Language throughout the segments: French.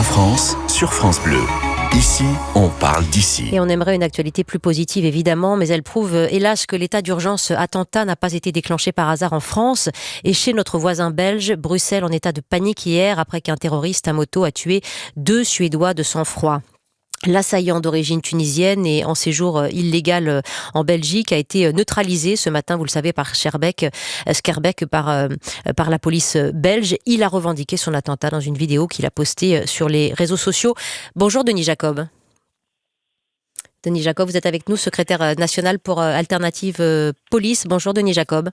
France sur France Bleu. Ici, on parle d'ici. Et on aimerait une actualité plus positive, évidemment, mais elle prouve, hélas, que l'état d'urgence attentat n'a pas été déclenché par hasard en France. Et chez notre voisin belge, Bruxelles en état de panique hier, après qu'un terroriste à moto a tué 2 Suédois de sang-froid. L'assaillant d'origine tunisienne et en séjour illégal en Belgique a été neutralisé ce matin, vous le savez, par Schaerbeek, par la police belge. Il a revendiqué son attentat dans une vidéo qu'il a postée sur les réseaux sociaux. Bonjour Denis Jacob. Denis Jacob, vous êtes avec nous, secrétaire national pour Alternative Police. Bonjour Denis Jacob.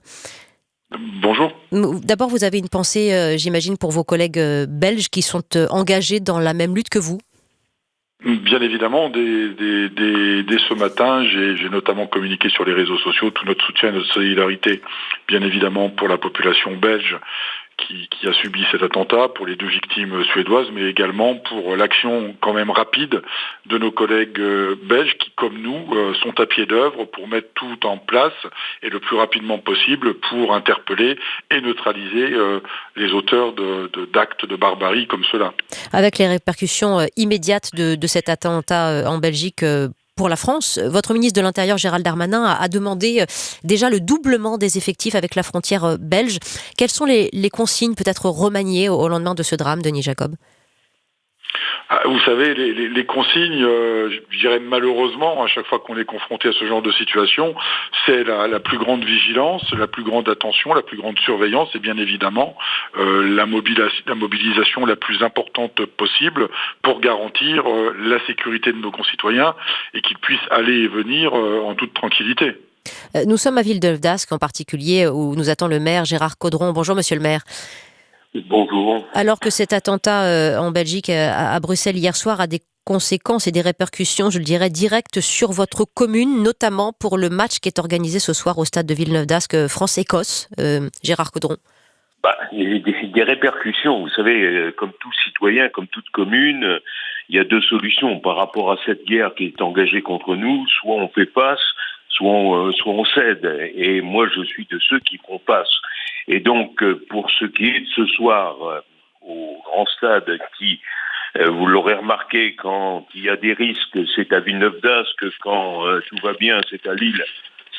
Bonjour. D'abord, vous avez une pensée, j'imagine, pour vos collègues belges qui sont engagés dans la même lutte que vous. Bien évidemment, dès ce matin, j'ai notamment communiqué sur les réseaux sociaux tout notre soutien et notre solidarité, bien évidemment, pour la population belge qui a subi cet attentat, pour les 2 victimes suédoises, mais également pour l'action quand même rapide de nos collègues belges qui, comme nous, sont à pied d'œuvre pour mettre tout en place et le plus rapidement possible pour interpeller et neutraliser les auteurs d'actes de barbarie comme cela. Avec les répercussions immédiates de cet attentat en Belgique pour la France, votre ministre de l'Intérieur Gérald Darmanin a demandé déjà le doublement des effectifs avec la frontière belge. Quelles sont les consignes peut-être remaniées au lendemain de ce drame, Denis Jacob ? Vous savez, les consignes, je dirais malheureusement, à chaque fois qu'on est confronté à ce genre de situation, c'est la plus grande vigilance, la plus grande attention, la plus grande surveillance et bien évidemment la mobilisation la plus importante possible pour garantir la sécurité de nos concitoyens et qu'ils puissent aller et venir en toute tranquillité. Nous sommes à Villeneuve-d'Ascq en particulier, où nous attend le maire Gérard Caudron. Bonjour monsieur le maire. Bonjour. Alors que cet attentat en Belgique, à Bruxelles hier soir, a des conséquences et des répercussions, je le dirais, directes sur votre commune, notamment pour le match qui est organisé ce soir au stade de Villeneuve-d'Ascq, France-Écosse. Gérard Caudron. Il y a des répercussions. Vous savez, comme tout citoyen, comme toute commune, il y a 2 solutions par rapport à cette guerre qui est engagée contre nous. Soit on fait face, soit on cède. Et moi, je suis de ceux qui font face. Et donc, pour ce qui est de ce soir au grand stade, qui, vous l'aurez remarqué, quand il y a des risques, c'est à Villeneuve-d'Ascq, quand tout va bien, c'est à Lille.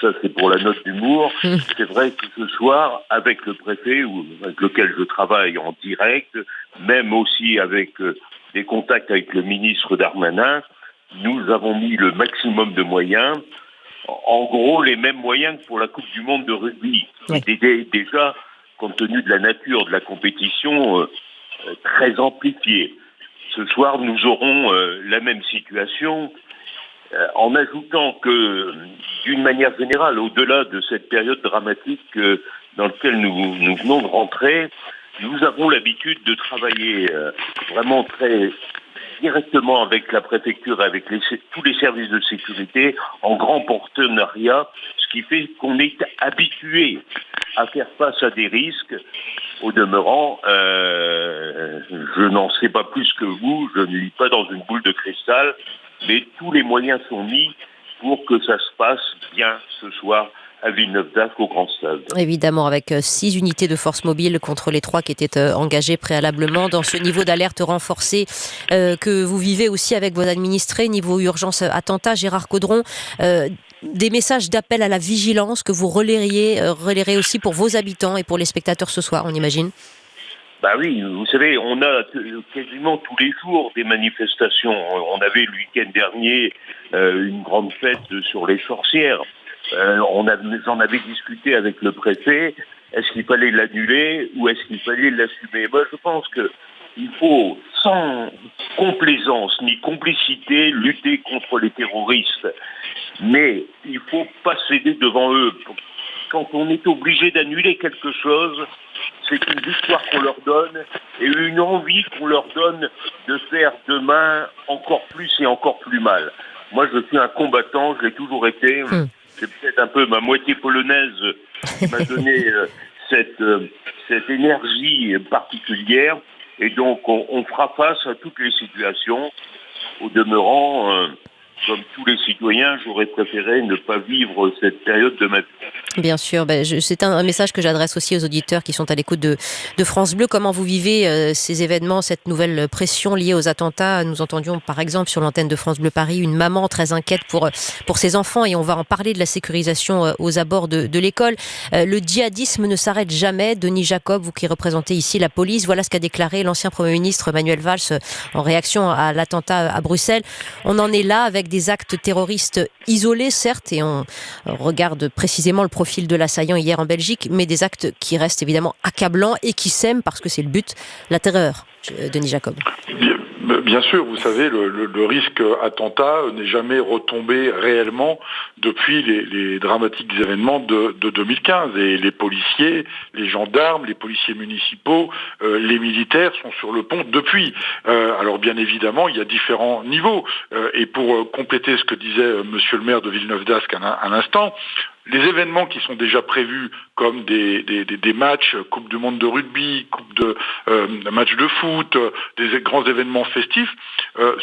Ça, c'est pour la note d'humour. C'est vrai que ce soir, avec le préfet, avec lequel je travaille en direct, même aussi avec des contacts avec le ministre Darmanin, nous avons mis le maximum de moyens. En gros, les mêmes moyens que pour la Coupe du Monde de rugby. Oui. C'était déjà, compte tenu de la nature de la compétition, très amplifiée. Ce soir, nous aurons la même situation, en ajoutant que, d'une manière générale, au-delà de cette période dramatique dans laquelle nous venons de rentrer, nous avons l'habitude de travailler vraiment très directement avec la préfecture et avec tous les services de sécurité en grand partenariat, ce qui fait qu'on est habitué à faire face à des risques. Au demeurant, je n'en sais pas plus que vous, je ne lis pas dans une boule de cristal, mais tous les moyens sont mis pour que ça se passe bien ce soir à Villeneuve-d'Ascq au Grand Stade. Évidemment, avec 6 unités de force mobile contre les 3 qui étaient engagées préalablement dans ce niveau d'alerte renforcé que vous vivez aussi avec vos administrés, niveau urgence attentat. Gérard Caudron, des messages d'appel à la vigilance que vous relayerez aussi pour vos habitants et pour les spectateurs ce soir, on imagine. Oui, vous savez, on a quasiment tous les jours des manifestations. On avait le week-end dernier une grande fête sur les sorcières. J'en avais discuté avec le préfet. Est-ce qu'il fallait l'annuler ou est-ce qu'il fallait l'assumer ? Moi, je pense qu'il faut, sans complaisance ni complicité, lutter contre les terroristes. Mais il ne faut pas céder devant eux. Quand on est obligé d'annuler quelque chose, c'est une victoire qu'on leur donne et une envie qu'on leur donne de faire demain encore plus et encore plus mal. Moi, je suis un combattant, je l'ai toujours été. C'est peut-être un peu ma moitié polonaise qui m'a donné cette énergie particulière. Et donc, on fera face à toutes les situations. Au demeurant, comme tous les citoyens, j'aurais préféré ne pas vivre cette période de ma vie. Bien sûr, c'est un message que j'adresse aussi aux auditeurs qui sont à l'écoute de France Bleu. Comment vous vivez ces événements, cette nouvelle pression liée aux attentats? Nous entendions par exemple sur l'antenne de France Bleu Paris une maman très inquiète pour ses enfants, et on va en parler de la sécurisation aux abords de l'école. Le djihadisme ne s'arrête jamais. Denis Jacob, vous qui représentez ici la police, voilà ce qu'a déclaré l'ancien Premier ministre Manuel Valls en réaction à l'attentat à Bruxelles. On en est là avec des actes terroristes isolés, certes, et on regarde précisément le profil de l'assaillant hier en Belgique, mais des actes qui restent évidemment accablants et qui sèment, parce que c'est le but, la terreur. Denis Jacob. Bien sûr, vous savez, le risque attentat n'est jamais retombé réellement depuis les dramatiques événements de 2015. Et les policiers, les gendarmes, les policiers municipaux, les militaires sont sur le pont depuis. Alors bien évidemment, il y a différents niveaux. Et pour compléter ce que disait monsieur le maire de Villeneuve-d'Ascq à l'instant, les événements qui sont déjà prévus, comme des matchs, Coupe du monde de rugby, matchs de foot, des grands événements festifs,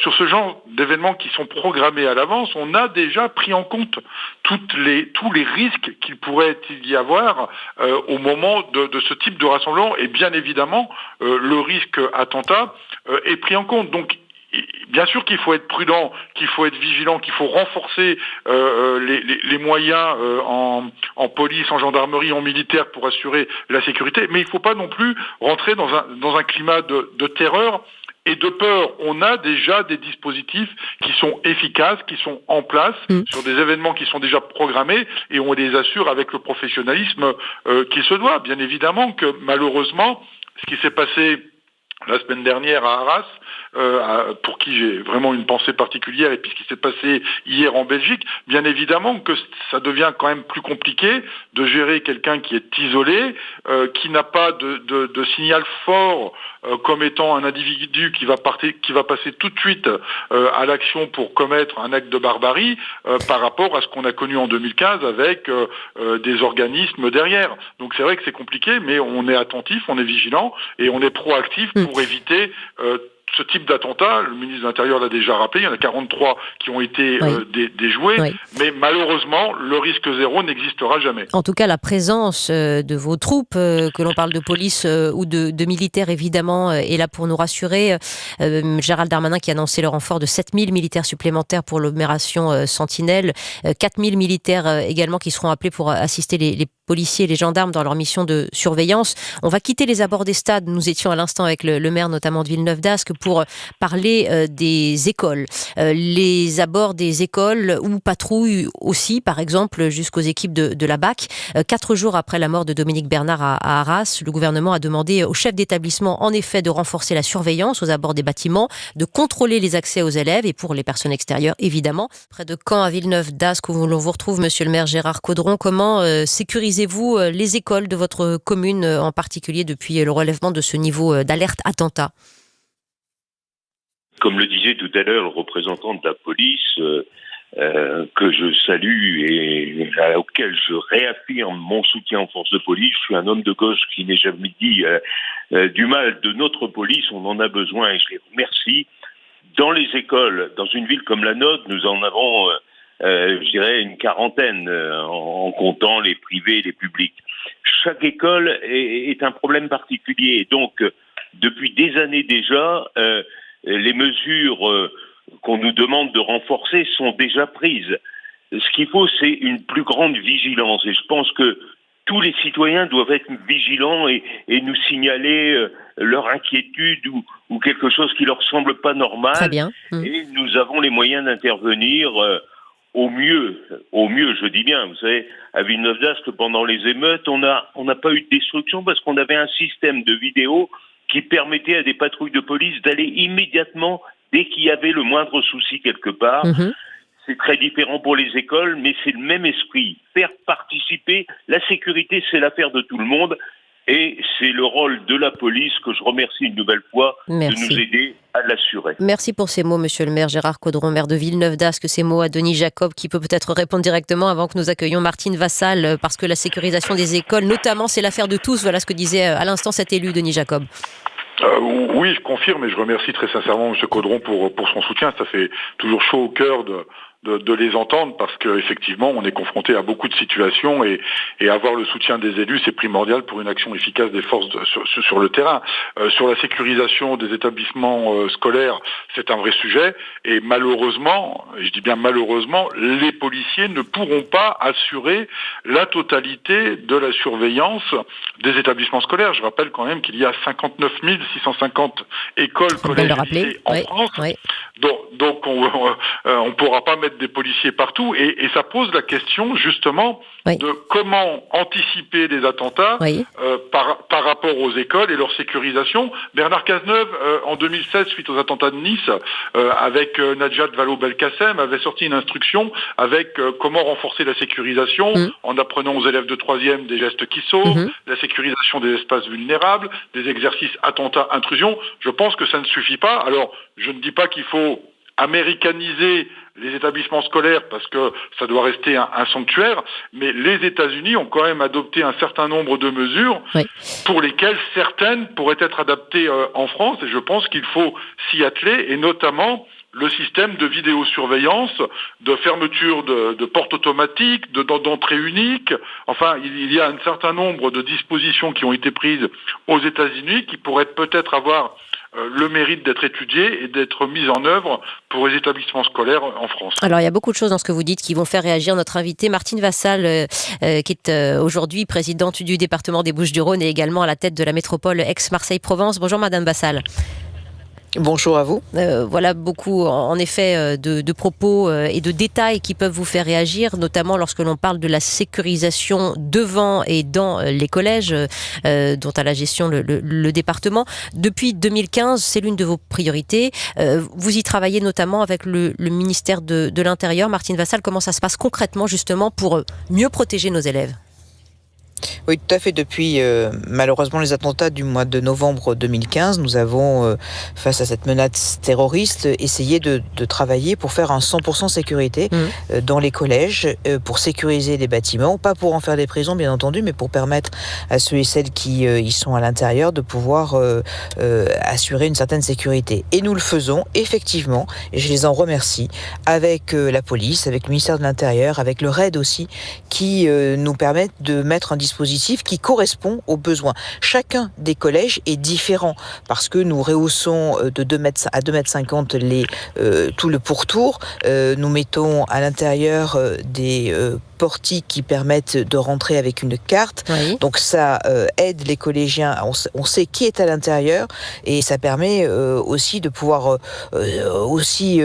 sur ce genre d'événements qui sont programmés à l'avance, on a déjà pris en compte tous les risques qu'il pourrait y avoir au moment de ce type de rassemblement. Et bien évidemment, le risque attentat est pris en compte. Donc, bien sûr qu'il faut être prudent, qu'il faut être vigilant, qu'il faut renforcer les moyens en police, en gendarmerie, en militaire pour assurer la sécurité, mais il ne faut pas non plus rentrer dans un climat de terreur et de peur. On a déjà des dispositifs qui sont efficaces, qui sont en place sur des événements qui sont déjà programmés, et on les assure avec le professionnalisme qui se doit. Bien évidemment que malheureusement, ce qui s'est passé la semaine dernière à Arras, pour qui j'ai vraiment une pensée particulière, et puis ce qui s'est passé hier en Belgique, bien évidemment que ça devient quand même plus compliqué de gérer quelqu'un qui est isolé, qui n'a pas de signal fort comme étant un individu qui va passer tout de suite à l'action pour commettre un acte de barbarie par rapport à ce qu'on a connu en 2015 avec des organismes derrière. Donc c'est vrai que c'est compliqué, mais on est attentif, on est vigilant et on est proactif pour éviter ce type d'attentat. Le ministre de l'Intérieur l'a déjà rappelé, il y en a 43 qui ont été déjoués, mais malheureusement, le risque zéro n'existera jamais. En tout cas, la présence de vos troupes, que l'on parle de police ou de militaires évidemment, est là pour nous rassurer. Gérald Darmanin qui a annoncé le renfort de 7000 militaires supplémentaires pour l'opération Sentinelle, 4000 militaires également qui seront appelés pour assister les policiers et les gendarmes dans leur mission de surveillance. On va quitter les abords des stades. Nous étions à l'instant avec le maire notamment de Villeneuve-d'Ascq pour parler des écoles. Les abords des écoles où patrouillent aussi, par exemple, jusqu'aux équipes de la BAC. 4 jours après la mort de Dominique Bernard à Arras, le gouvernement a demandé au chef d'établissement, en effet, de renforcer la surveillance aux abords des bâtiments, de contrôler les accès aux élèves et pour les personnes extérieures, évidemment. Près de Caen, à Villeneuve-d'Ascq, où l'on vous retrouve, monsieur le maire Gérard Caudron, comment sécurisez-vous les écoles de votre commune, en particulier depuis le relèvement de ce niveau d'alerte attentat? Comme le disait tout à l'heure le représentant de la police, que je salue et auquel je réaffirme mon soutien aux forces de police, je suis un homme de gauche qui n'ai jamais dit du mal de notre police, on en a besoin et je les remercie. Dans les écoles, dans une ville comme la nôtre, nous en avons je dirais une quarantaine en comptant les privés et les publics. Chaque école est un problème particulier. Et donc, depuis des années déjà, les mesures qu'on nous demande de renforcer sont déjà prises. Ce qu'il faut, c'est une plus grande vigilance. Et je pense que tous les citoyens doivent être vigilants et nous signaler leur inquiétude ou quelque chose qui leur semble pas normal. Très bien. Et nous avons les moyens d'intervenir au mieux, je dis bien. Vous savez, à Villeneuve-d'Ascq, pendant les émeutes, on n'a pas eu de destruction parce qu'on avait un système de vidéo qui permettait à des patrouilles de police d'aller immédiatement dès qu'il y avait le moindre souci quelque part. C'est très différent pour les écoles, mais c'est le même esprit. Faire participer, la sécurité, c'est l'affaire de tout le monde. Et c'est le rôle de la police que je remercie une nouvelle fois de nous aider à l'assurer. Merci pour ces mots, monsieur le maire Gérard Caudron, maire de Villeneuve-d'Ascq. Ces mots à Denis Jacob, qui peut peut-être répondre directement avant que nous accueillions Martine Vassal, parce que la sécurisation des écoles, notamment, c'est l'affaire de tous. Voilà ce que disait à l'instant cet élu, Denis Jacob. Oui, je confirme et je remercie très sincèrement M. Caudron pour son soutien. Ça fait toujours chaud au cœur de les entendre, parce qu'effectivement, on est confronté à beaucoup de situations et avoir le soutien des élus, c'est primordial pour une action efficace des forces sur le terrain. Sur la sécurisation des établissements scolaires, c'est un vrai sujet, et malheureusement, et je dis bien malheureusement, les policiers ne pourront pas assurer la totalité de la surveillance des établissements scolaires. Je rappelle quand même qu'il y a 59 650 écoles, collèges et lycées en France. Oui. Donc on ne pourra pas mettre des policiers partout, et ça pose la question justement de comment anticiper les attentats par rapport aux écoles et leur sécurisation. Bernard Cazeneuve, en 2016, suite aux attentats de Nice, avec Najat Vallaud-Belkacem, avait sorti une instruction avec comment renforcer la sécurisation en apprenant aux élèves de 3e des gestes qui sauvent, la sécurisation des espaces vulnérables, des exercices attentats-intrusion. Je pense que ça ne suffit pas. Alors, je ne dis pas qu'il faut américaniser les établissements scolaires parce que ça doit rester un sanctuaire, mais les États-Unis ont quand même adopté un certain nombre de mesures pour lesquelles certaines pourraient être adaptées en France, et je pense qu'il faut s'y atteler, et notamment le système de vidéosurveillance, de fermeture de portes automatiques, d'entrée unique. Enfin, il y a un certain nombre de dispositions qui ont été prises aux États-Unis qui pourraient peut-être avoir le mérite d'être étudiées et d'être mises en œuvre pour les établissements scolaires en France. Alors, il y a beaucoup de choses dans ce que vous dites qui vont faire réagir notre invitée Martine Vassal, qui est aujourd'hui présidente du département des Bouches-du-Rhône et également à la tête de la métropole Aix-Marseille-Provence. Bonjour Madame Vassal. Bonjour à vous. Voilà beaucoup en effet de propos et de détails qui peuvent vous faire réagir, notamment lorsque l'on parle de la sécurisation devant et dans les collèges dont a la gestion le département. Depuis 2015, c'est l'une de vos priorités. Vous y travaillez notamment avec le ministère de l'Intérieur. Martine Vassal, comment ça se passe concrètement justement pour mieux protéger nos élèves ? Oui, tout à fait. Depuis malheureusement les attentats du mois de novembre 2015, nous avons, face à cette menace terroriste, essayé de travailler pour faire un 100% sécurité dans les collèges, pour sécuriser les bâtiments, pas pour en faire des prisons bien entendu, mais pour permettre à ceux et celles qui y sont à l'intérieur de pouvoir assurer une certaine sécurité. Et nous le faisons effectivement, et je les en remercie, avec la police, avec le ministère de l'Intérieur, avec le RAID aussi, qui nous permettent de mettre un dispositif qui correspond aux besoins. Chacun des collèges est différent parce que nous rehaussons de 2 mètres à 2,50 m tout le pourtour. Nous mettons à l'intérieur des portiques qui permettent de rentrer avec une carte. Oui. Donc ça aide les collégiens. On sait qui est à l'intérieur et ça permet aussi de pouvoir aussi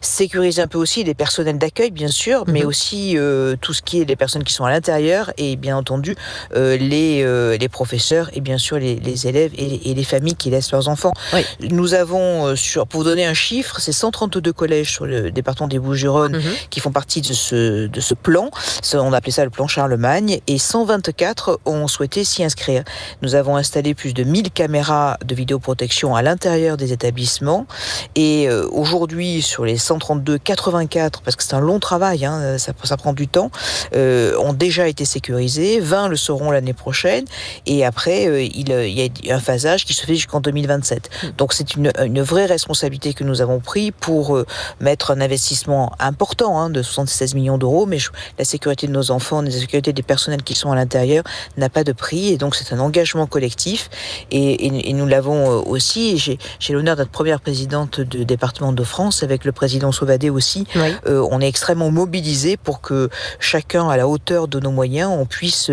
sécuriser un peu aussi les personnels d'accueil, bien sûr, mais aussi tout ce qui est les personnes qui sont à l'intérieur et bien entendu les professeurs et bien sûr les élèves et les familles qui laissent leurs enfants. Oui. Nous avons, pour vous donner un chiffre, c'est 132 collèges sur le département des Bouches-du-Rhône qui font partie de ce plan. On appelait ça le plan Charlemagne, et 124 ont souhaité s'y inscrire. Nous avons installé plus de 1000 caméras de vidéoprotection à l'intérieur des établissements, et aujourd'hui, sur les 132, 84, parce que c'est un long travail, ça prend du temps, ont déjà été sécurisés, 20 le seront l'année prochaine, et après, il y a un phasage qui se fait jusqu'en 2027. Donc c'est une vraie responsabilité que nous avons pris pour mettre un investissement important de 76 millions d'euros, mais la sécurité de nos enfants, la sécurité des personnels qui sont à l'intérieur n'a pas de prix, et donc c'est un engagement collectif, et nous l'avons aussi. J'ai l'honneur d'être première présidente du département de France avec le président Sauvadet aussi. Oui. On est extrêmement mobilisés pour que chacun, à la hauteur de nos moyens, on puisse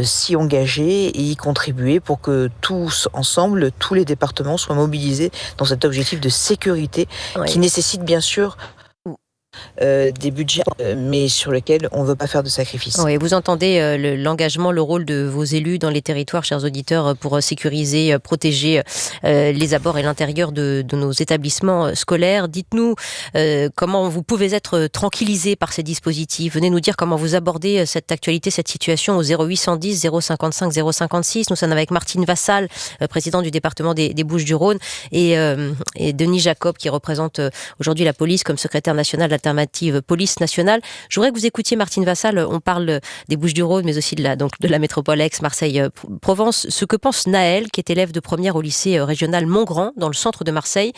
s'y engager et y contribuer pour que tous ensemble, tous les départements soient mobilisés dans cet objectif de sécurité qui nécessite bien sûr des budgets, mais sur lesquels on ne veut pas faire de sacrifices. Oui, vous entendez l'engagement, le rôle de vos élus dans les territoires, chers auditeurs, pour sécuriser, protéger les abords et l'intérieur de nos établissements scolaires. Dites-nous comment vous pouvez être tranquillisés par ces dispositifs. Venez nous dire comment vous abordez cette actualité, cette situation au 0810 055 056. Nous sommes avec Martine Vassal, présidente du département des Bouches-du-Rhône, et Denis Jacob, qui représente aujourd'hui la police comme secrétaire national d'Alternative Police Nationale. Je voudrais que vous écoutiez Martine Vassal. On parle des Bouches-du-Rhône, mais aussi de la métropole Aix-Marseille-Provence. Ce que pense Naël, qui est élève de première au lycée régional Montgrand, dans le centre de Marseille.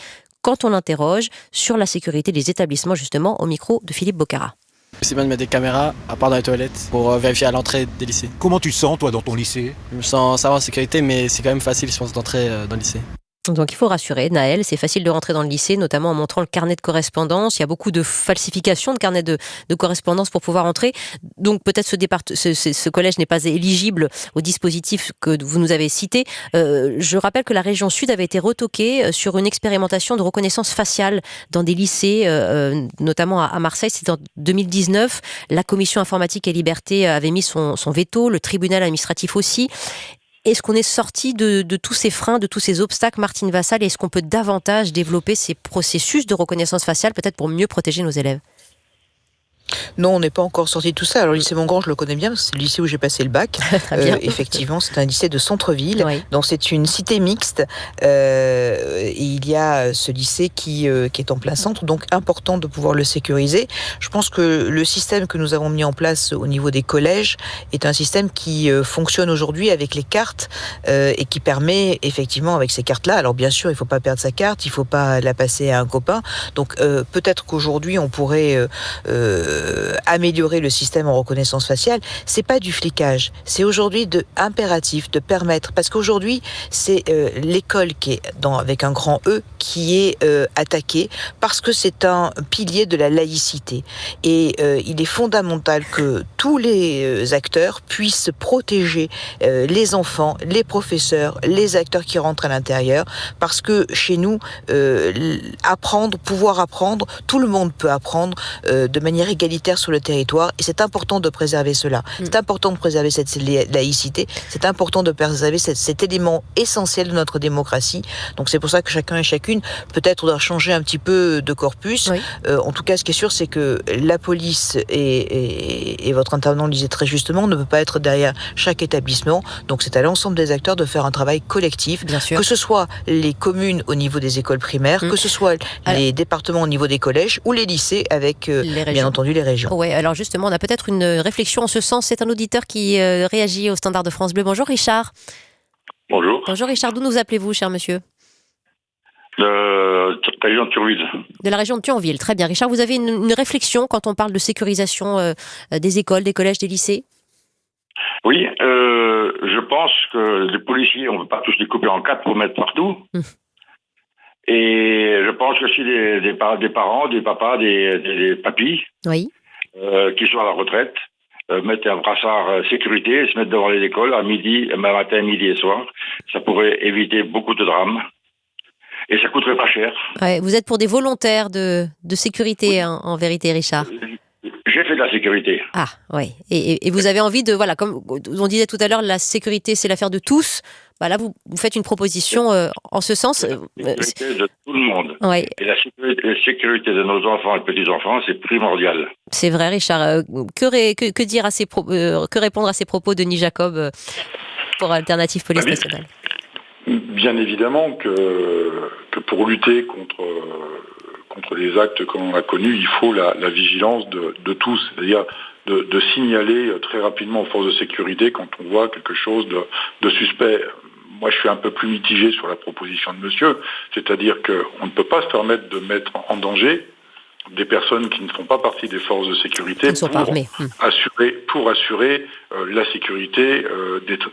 quand on l'interroge sur la sécurité des établissements, justement, au micro de Philippe Bocara. C'est bien de mettre des caméras, à part dans les toilettes, pour vérifier à l'entrée des lycées. Comment tu te sens, toi, dans ton lycée ? Je me sens ça va en sécurité, mais c'est quand même facile, je pense, d'entrer dans le lycée. Donc il faut rassurer, Naël, c'est facile de rentrer dans le lycée, notamment en montrant le carnet de correspondance. Il y a beaucoup de falsifications de carnet de correspondance pour pouvoir entrer. Donc peut-être ce collège n'est pas éligible au dispositif que vous nous avez cité. Je rappelle que la région Sud avait été retoquée sur une expérimentation de reconnaissance faciale dans des lycées, notamment à Marseille. C'était en 2019. La commission informatique et liberté avait mis son veto, le tribunal administratif aussi. Est-ce qu'on est sorti de tous ces freins, de tous ces obstacles, Martine Vassal, et est-ce qu'on peut davantage développer ces processus de reconnaissance faciale, peut-être pour mieux protéger nos élèves ? Non, on n'est pas encore sorti de tout ça. Alors, le lycée Montgrand, je le connais bien, parce que c'est le lycée où j'ai passé le bac. Effectivement, c'est un lycée de centre-ville. Oui. Donc, c'est une cité mixte. Et il y a ce lycée qui est en plein centre. Donc, important de pouvoir le sécuriser. Je pense que le système que nous avons mis en place au niveau des collèges est un système qui fonctionne aujourd'hui avec les cartes et qui permet, effectivement, avec ces cartes-là, alors bien sûr, il ne faut pas perdre sa carte, il ne faut pas la passer à un copain. Donc, peut-être qu'aujourd'hui, on pourrait améliorer le système en reconnaissance faciale. C'est pas du flicage, c'est aujourd'hui impératif de permettre, parce qu'aujourd'hui c'est l'école qui est avec un grand E qui est attaquée parce que c'est un pilier de la laïcité et il est fondamental que tous les acteurs puissent protéger les enfants, les professeurs, les acteurs qui rentrent à l'intérieur, parce que chez nous pouvoir apprendre, tout le monde peut apprendre de manière égalitaire sur le territoire, et c'est important de préserver cela. C'est important de préserver cette laïcité, c'est important de préserver cet élément essentiel de notre démocratie. Donc c'est pour ça que chacun et chacune peut-être doit changer un petit peu de corpus. Oui. En tout cas, ce qui est sûr, c'est que la police et votre intervenant le disait très justement, ne peut pas être derrière chaque établissement. Donc c'est à l'ensemble des acteurs de faire un travail collectif, que ce soit les communes au niveau des écoles primaires, que ce soit les départements au niveau des collèges ou les lycées avec bien entendu les régions. Oui, alors justement, on a peut-être une réflexion en ce sens. C'est un auditeur qui réagit au standard de France Bleu. Bonjour Richard. Bonjour. Bonjour Richard, d'où nous appelez-vous, cher monsieur ? De la région de Thionville. De la région de Thionville, très bien. Richard, vous avez une réflexion quand on parle de sécurisation des écoles, des collèges, des lycées ? Oui, je pense que les policiers, on ne peut pas tous les couper en quatre pour mettre partout. Et je pense que si des parents, des papas, des papis, oui. Qui sont à la retraite, mettent un brassard sécurité et se mettent devant les écoles à matin, midi et soir, ça pourrait éviter beaucoup de drames. Et ça coûterait pas cher. Ouais, vous êtes pour des volontaires de sécurité, oui. En vérité, Richard. J'ai fait de la sécurité. Ah, oui. Et vous avez envie de, voilà, comme on disait tout à l'heure, la sécurité, c'est l'affaire de tous. Bah là, vous faites une proposition en ce sens. La sécurité de tout le monde. Ouais. Et la sécurité de nos enfants et petits-enfants, c'est primordial. C'est vrai, Richard. Que dire que répondre à ces propos de Denis Jacob pour Alternative Police Nationale ? Bien évidemment que pour lutter contre les actes qu'on a connus, il faut la vigilance de tous, c'est-à-dire de signaler très rapidement aux forces de sécurité quand on voit quelque chose de suspect. Moi, je suis un peu plus mitigé sur la proposition de monsieur, c'est-à-dire qu'on ne peut pas se permettre de mettre en danger des personnes qui ne font pas partie des forces de sécurité pour assurer la sécurité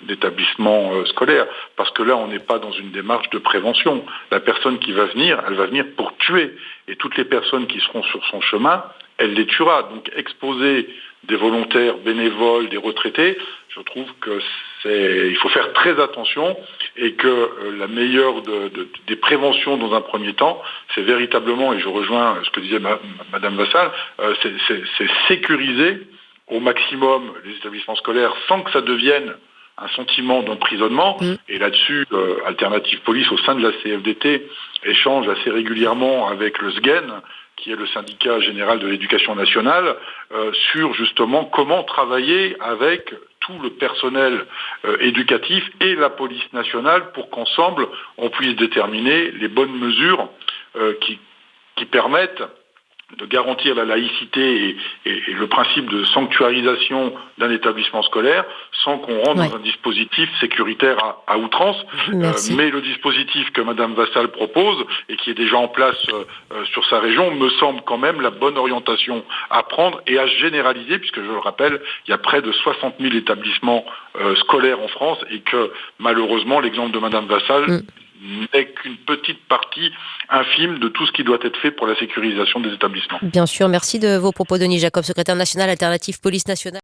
d'établissements scolaires. Parce que là, on n'est pas dans une démarche de prévention. La personne qui va venir, elle va venir pour tuer. Et toutes les personnes qui seront sur son chemin, elle les tuera. Donc exposer des volontaires bénévoles, des retraités, je trouve que il faut faire très attention et que la meilleure des préventions dans un premier temps, c'est véritablement, et je rejoins ce que disait Madame Vassal, c'est sécuriser au maximum les établissements scolaires sans que ça devienne un sentiment d'emprisonnement. Et là-dessus, Alternative Police au sein de la CFDT échange assez régulièrement avec le SGEN, qui est le syndicat général de l'éducation nationale, sur justement comment travailler avec tout le personnel éducatif et la police nationale pour qu'ensemble on puisse déterminer les bonnes mesures qui permettent garantir la laïcité et le principe de sanctuarisation d'un établissement scolaire sans qu'on rentre dans un dispositif sécuritaire à outrance. Mais le dispositif que Madame Vassal propose et qui est déjà en place sur sa région me semble quand même la bonne orientation à prendre et à généraliser, puisque je le rappelle, il y a près de 60 000 établissements scolaires en France et que malheureusement l'exemple de Madame Vassal n'est qu'une petite partie infime de tout ce qui doit être fait pour la sécurisation des établissements. Bien sûr, merci de vos propos, Denis Jacob, secrétaire national Alternative Police Nationale.